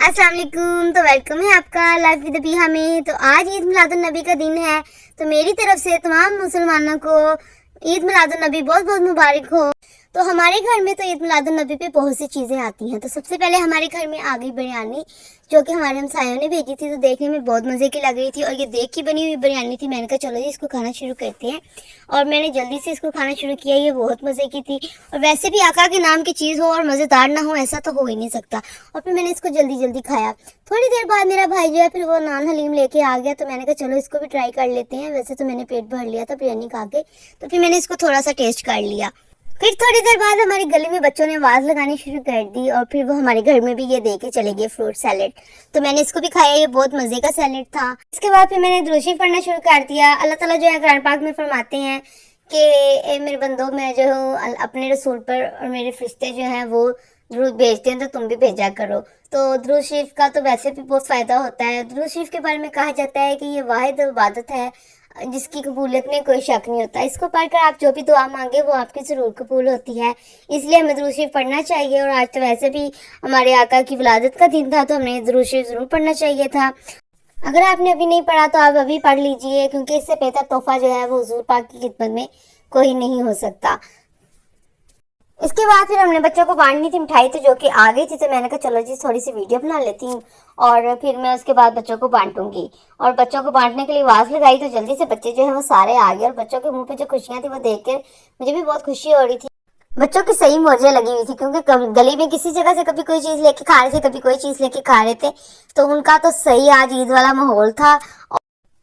अस्सलाम वालेकुम। तो वेलकम है आपका लाइफ विद अबीहा में। तो आज ईद मिलादुन नबी का दिन है, तो मेरी तरफ से तमाम मुसलमानों को ईद मिलादुन नबी बहुत बहुत मुबारक हो। तो हमारे घर में तो ईद मिलादुन नबी पे बहुत सी चीज़ें आती हैं। तो सबसे पहले हमारे घर में आ गई बिरयानी, जो कि हमारे हमसायों ने भेजी थी। तो देखने में बहुत मज़े की लग रही थी और ये देख की बनी हुई बिरयानी थी। मैंने कहा चलो जी इसको खाना शुरू करते हैं, और मैंने जल्दी से इसको खाना शुरू किया। ये बहुत मज़े की थी, और वैसे भी आका के नाम की चीज़ हो और मज़ेदार ना हो ऐसा तो हो ही नहीं सकता। और फिर मैंने इसको जल्दी जल्दी खाया। थोड़ी देर बाद मेरा भाई जो है फिर वो नान हलीम लेके आ गया, तो मैंने कहा चलो इसको भी ट्राई कर लेते हैं। वैसे तो मैंने पेट भर लिया था बिरयानी खा के, तो फिर मैंने इसको थोड़ा सा टेस्ट कर लिया। फिर थोड़ी देर बाद हमारी गली में बच्चों ने आवाज़ लगानी शुरू कर दी, और फिर वो हमारे घर में भी ये दे के चले गए फ्रूट सैलेड। तो मैंने इसको भी खाया, ये बहुत मज़े का सैलेड था। इसके बाद फिर मैंने दुरूद शरीफ पढ़ना शुरू कर दिया। अल्लाह ताला जो है कुरान पाक में फरमाते हैं कि ए मेरे बंदों, मैं जो हूँ अपने रसूल पर और मेरे फरिश्ते जो हैं वो दुरूद भेजते हैं, तो तुम भी भेजा करो। तो दुरूद शरीफ का तो वैसे भी बहुत फ़ायदा होता है। दुरूद शरीफ के बारे में कहा जाता है कि ये वाहिद इबादत है जिसकी कबूलियत में कोई शक नहीं होता। इसको पढ़कर आप जो भी दुआ मांगे वो आपकी ज़रूर कबूल होती है, इसलिए हमें दुरूद शरीफ पढ़ना चाहिए। और आज तो वैसे भी हमारे आका की विलादत का दिन था, तो हमें दुरूद शरीफ ज़रूर पढ़ना चाहिए था। अगर आपने अभी नहीं पढ़ा तो आप अभी पढ़ लीजिए, क्योंकि इससे बेहतर तोहफा जो है वो हुजूर पाक की खिदमत में कोई नहीं हो सकता। इसके बाद फिर हमने बच्चों को बांटनी थी मिठाई, तो जो कि आ गई थी। तो मैंने कहा चलो जी थोड़ी सी वीडियो बना लेती हूँ, और फिर मैं उसके बाद बच्चों को बांटूंगी। और बच्चों को बांटने के लिए आवाज़ लगाई, तो जल्दी से बच्चे जो है वो सारे आ गए। और बच्चों के मुंह पे जो खुशियाँ थी वो देख कर मुझे भी बहुत खुशी हो रही थी। बच्चों की सही मौजें लगी हुई थी, क्योंकि गली में किसी जगह से कभी कोई चीज़ लेके खा रहे थे, कभी कोई चीज़ लेके खा रहे थे। तो उनका तो सही आज ईद वाला माहौल था।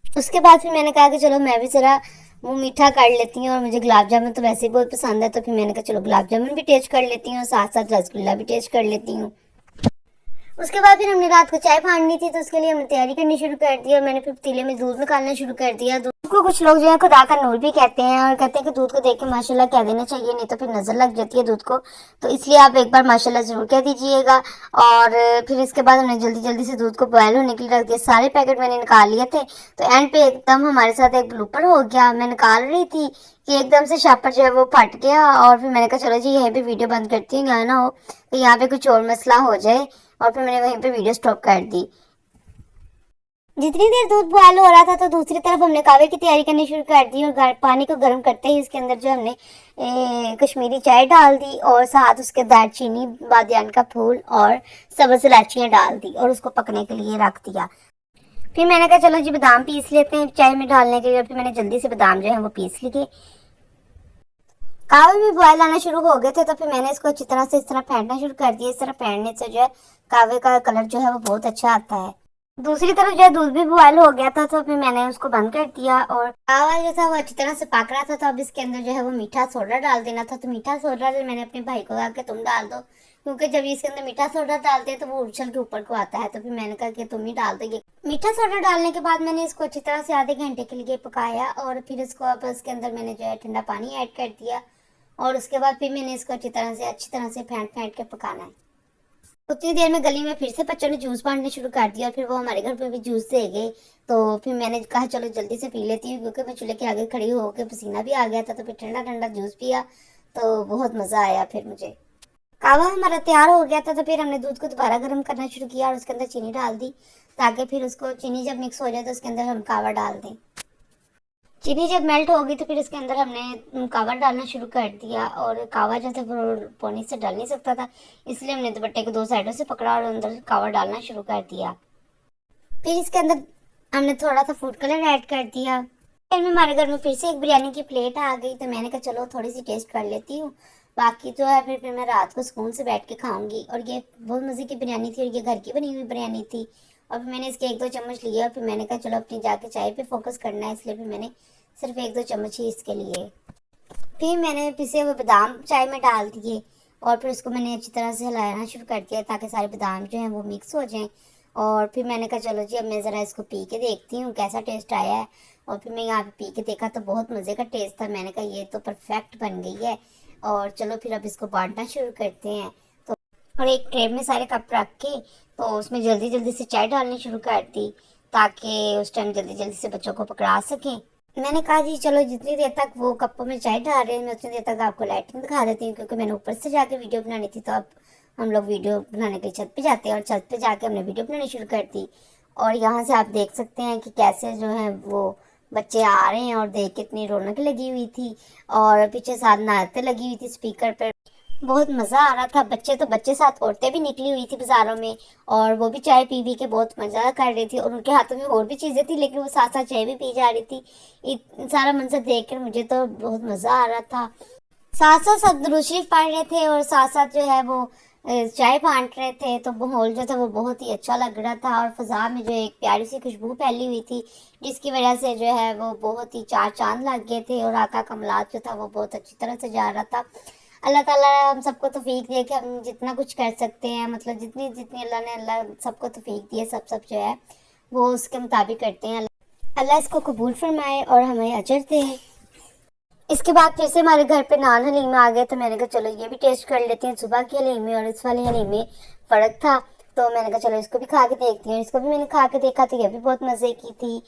उसके बाद फिर मैंने कहा कि चलो मैं भी ज़रा वो मीठा कर लेती हूँ, और मुझे गुलाब जामुन तो वैसे ही बहुत पसंद है। तो फिर मैंने कहा चलो गुलाब जामुन भी टेस्ट कर लेती हूँ, और साथ साथ रसगुल्ला भी टेस्ट कर लेती हूँ। उसके बाद फिर हमने रात को चाय फाड़नी थी, तो उसके लिए हमने तैयारी करनी शुरू कर दी। और मैंने फिर पतीले में दूध निकालना शुरू कर दिया। दूध को कुछ लोग जो है खुदा का नूर भी कहते हैं, और कहते हैं कि दूध को देख के माशाल्लाह कह देना चाहिए, नहीं तो फिर नजर लग जाती है दूध को। तो इसलिए आप एक बार माशाल्लाह जरूर कह दीजिएगा। और फिर इसके बाद हमने जल्दी जल्दी से दूध को बॉयल होने के लिए रख दिया। सारे पैकेट मैंने निकाल लिए थे। तो एंड पे एकदम हमारे साथ एक ब्लूपर हो गया। मैं निकाल रही थी कि एकदम से शापर जो है वो फट गया, और फिर मैंने कहा चलो जी यहीं पे वीडियो बंद करती हूँ, यहाँ ना हो कि यहाँ पे कुछ और मसला हो जाए। और फिर मैंने वहीं पे वीडियो स्टॉप कर दी। जितनी देर दूध बॉयल हो रहा था, तो दूसरी तरफ हमने कावे की तैयारी करनी शुरू कर दी। और पानी को गर्म करते ही इसके अंदर जो हमने कश्मीरी चाय डाल दी, और साथ उसके दालचीनी, बादियान का फूल और सब्ज़ इलायचियाँ डाल दी, और उसको पकने के लिए रख दिया। फिर मैंने कहा चलो जी बादाम पीस लेते हैं चाय में डालने के लिए। फिर मैंने जल्दी से बादाम जो है वो पीस लिए। कावे भी बॉयल आना शुरू हो गए थे, तो फिर मैंने इसको अच्छी तरह से इस तरह फेंटना शुरू कर दिया। इस तरह फेंटने से जो है कावे का कलर जो है वो बहुत अच्छा आता है। दूसरी तरफ जो है दूध भी बॉयल हो गया था, तो फिर मैंने उसको बंद कर दिया। और कावा जो था वो अच्छी तरह से पक रहा था, तो अब इसके अंदर जो है वो मीठा सोडा डाल देना था। तो मीठा सोडा जो मैंने अपने भाई को कहा कि तुम डाल दो, क्योंकि जब इसके अंदर मीठा सोडा डालते हैं तो वो उछल के ऊपर को आता है। तो फिर मैंने कहा कि तुम ही डाल दो। मीठा सोडा डालने के बाद मैंने इसको अच्छी तरह से आधे घंटे के लिए पकाया, और फिर इसको अब इसके अंदर मैंने जो है ठंडा पानी ऐड कर दिया। और उसके बाद फिर मैंने इसको अच्छी तरह से फेंट फेंट के पकाना है। उतनी देर में गली में फिर से बच्चों ने जूस बांटने शुरू कर दिया, और फिर वो हमारे घर पे भी जूस दे गए। तो फिर मैंने कहा चलो जल्दी से पी लेती हूँ, क्योंकि मैं चूल्हे के आगे खड़ी होकर पसीना भी आ गया था। तो फिर ठंडा ठंडा जूस पिया, तो बहुत मज़ा आया। फिर मुझे कावा हमारा तैयार हो गया था, तो फिर हमने दूध को दोबारा गर्म करना शुरू किया, और उसके अंदर चीनी डाल दी, ताकि फिर उसको चीनी जब मिक्स हो जाए तो उसके अंदर हम कावा डाल दें। चीनी जब मेल्ट हो गई, तो फिर इसके अंदर हमने कावा डालना शुरू कर दिया। और कावा जो था वो पानी से डल नहीं सकता था, इसलिए हमने दुपट्टे को दो साइडों से पकड़ा और अंदर कावा डालना शुरू कर दिया। फिर इसके अंदर हमने थोड़ा सा फूड कलर ऐड कर दिया। फिर हमारे घर में फिर से एक बिरयानी की प्लेट आ गई, तो मैंने कहा चलो थोड़ी सी टेस्ट कर लेती हूँ, बाकी जो है फिर मैं रात को सुकून से बैठ के खाऊंगी। और ये बहुत मज़े की बिरयानी थी, और ये घर की बनी हुई बिरयानी थी। और फिर मैंने इसके एक दो चम्मच लिए, और फिर मैंने कहा चलो अपनी जाके चाय पे फोकस करना है, इसलिए फिर मैंने सिर्फ एक दो चम्मच ही इसके लिए। फिर मैंने पिसे हुए बादाम चाय में डाल दिए, और फिर उसको मैंने अच्छी तरह से हिलाना शुरू कर दिया, ताकि सारे बादाम जो हैं वो मिक्स हो जाएं। और फिर मैंने कहा चलो जी अब मैं ज़रा इसको पी के देखती हूँ कैसा टेस्ट आया है। और फिर मैं यहाँ पे पी के देखा, तो बहुत मज़े का टेस्ट था। मैंने कहा ये तो परफेक्ट बन गई है। और चलो फिर अब इसको बांटना शुरू करते हैं। तो और एक ट्रे में सारे कप रख के, तो उसमें जल्दी जल्दी से चाय डालनी शुरू कर दी, ताकि उस टाइम जल्दी जल्दी से बच्चों को पकड़ा सकें। मैंने कहा जी चलो जितनी देर तक वो कपों में चाय डाल रहे हैं, मैं उतनी देर तक आपको लाइटिंग दिखा देती हूँ, क्योंकि मैंने ऊपर से जाके वीडियो बनानी थी, तो अब हम लोग वीडियो बनाने के लिए छत पे जाते हैं और छत पे जाके हमने वीडियो बनानी शुरू कर दी। और यहाँ से आप देख सकते हैं कि कैसे जो है वो बच्चे आ रहे हैं और देख के इतनी रौनक लगी हुई थी और पीछे साथ नाचते लगी हुई थी स्पीकर पर। बहुत मज़ा आ रहा था। बच्चे तो बच्चे, साथ औरतें भी निकली हुई थी बाज़ारों में और वो भी चाय पी पी के बहुत मज़ा कर रही थी और उनके हाथों में और भी चीज़ें थी, लेकिन वो साथ साथ चाय भी पी जा रही थी। सारा मंजर देख कर मुझे तो बहुत मज़ा आ रहा था। साथ साथ सब दुरूद शरीफ पढ़ रहे थे और साथ साथ जो है वो चाय बांट रहे थे। तो माहौल जो था वो बहुत ही अच्छा लग रहा था और फ़ज़ा में जो एक प्यारी सी खुशबू फैली हुई थी, जिसकी वजह से जो है वो बहुत ही चार चांद लग गए थे और आका का मिलाद जो था वो बहुत अच्छी तरह से जा रहा था। अल्लाह ताला हम सबको तौफीक दे कि हम जितना कुछ कर सकते हैं, मतलब जितनी जितनी अल्लाह सबको तौफीक दी है, सब जो है वो उसके मुताबिक करते हैं। अल्लाह इसको कबूल फरमाए और हमें अजर दे। इसके बाद फिर से हमारे घर पे नान हलीमे आ गए, तो मैंने कहा चलो ये भी टेस्ट कर लेते हैं। सुबह के हलीमे और इस वाले हलीमे फ़र्क था, तो मैंने कहा चलो इसको भी खा के देखती हूँ। इसको भी मैंने खा के देखा तो ये भी बहुत मज़े की थी।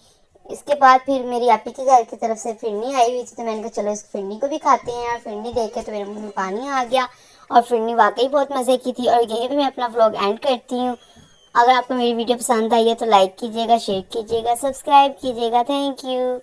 इसके बाद फिर मेरी आपी के घर की तरफ से फिरनी आई हुई थी, तो मैंने कहा चलो इस फिरनी को भी खाते हैं। और फिरनी देख के तो मेरे मुँह में पानी आ गया और फिरनी वाकई बहुत मज़े की थी। और यहीं पर मैं अपना व्लॉग एंड करती हूँ। अगर आपको मेरी वीडियो पसंद आई है तो लाइक कीजिएगा, शेयर कीजिएगा, सब्सक्राइब कीजिएगा। Thank you.